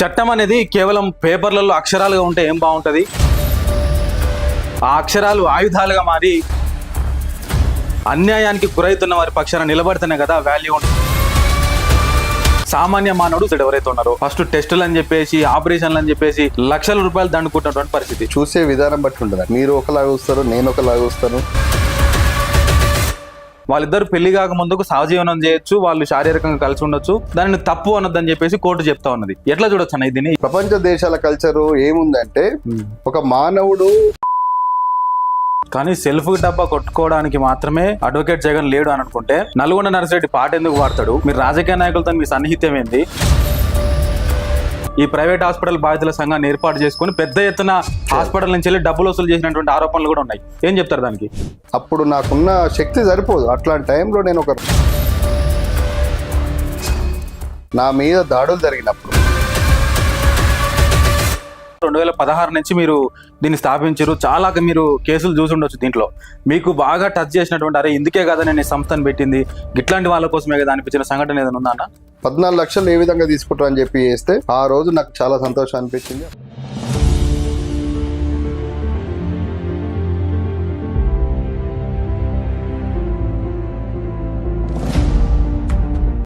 చట్టం అనేది కేవలం పేపర్లలో అక్షరాలుగా ఉంటే ఏం బాగుంటుంది? ఆ అక్షరాలు ఆయుధాలుగా మారి అన్యాయానికి గురవుతున్న వారి పక్షాన నిలబడితేనే కదా వాల్యూ ఉంటుంది. సామాన్య మానవుడు ఎవరైతే ఉన్నారో ఫస్ట్ టెస్టులు అని చెప్పేసి ఆపరేషన్లు అని చెప్పేసి లక్షల రూపాయలు దండుకుంటున్నటువంటి పరిస్థితి. చూసే విధానం బట్టి ఉంటుంది. మీరు ఒకలాగా చూస్తారు, నేను ఒకలాగా చూస్తాను. వాళ్ళిద్దరు పెళ్లి కాక ముందుకు సహజీవనం చేయొచ్చు, వాళ్ళు శారీరకంగా కలిసి ఉండొచ్చు, దానిని తప్పు అనొద్దని చెప్పేసి కోర్టు చెప్తా ఉన్నది. ఎట్లా చూడొచ్చు అన్న దీన్ని? ప్రపంచ దేశాల కల్చరు ఏముందంటే ఒక మానవుడు కానీ సెల్ఫ్ డబ్బా కొట్టుకోవడానికి మాత్రమే అడ్వకేట్ జగన్ లేడు అని అనుకుంటే నల్గొండ నర్సిరెడ్డి పాట ఎందుకు వాడతాడు? మీరు రాజకీయ నాయకులతో మీ సన్నిహిత్యం ఏంది? ఈ ప్రైవేట్ హాస్పిటల్ బాధితుల సంఘాన్ని ఏర్పాటు చేసుకుని పెద్ద ఎత్తున హాస్పిటల్ నుంచి వెళ్ళి డబ్బులు వసూలు చేసినటువంటి ఆరోపణలు కూడా ఉన్నాయి. ఏం చెప్తారు దానికి? అప్పుడు నాకున్న శక్తి సరిపోదు. అట్లాంటి టైంలో నేను నా మీద దాడులు జరిగినప్పుడు 2016 నుంచి మీరు దీన్ని స్థాపించారు. చాలా మీరు కేసులు చూసి ఉండొచ్చు. దీంట్లో మీకు బాగా టచ్ చేసినటువంటి అరే ఇందుకే కదా నేను ఈ సంస్థను పెట్టింది, ఇట్లాంటి వాళ్ళ కోసమే కదా అనిపించిన సంఘటన ఏదైనా ఉందా అన్న? 14 లక్షలు ఏ విధంగా తీసుకుంటారని చెప్పి చేస్తే ఆ రోజు నాకు చాలా సంతోషం అనిపించింది.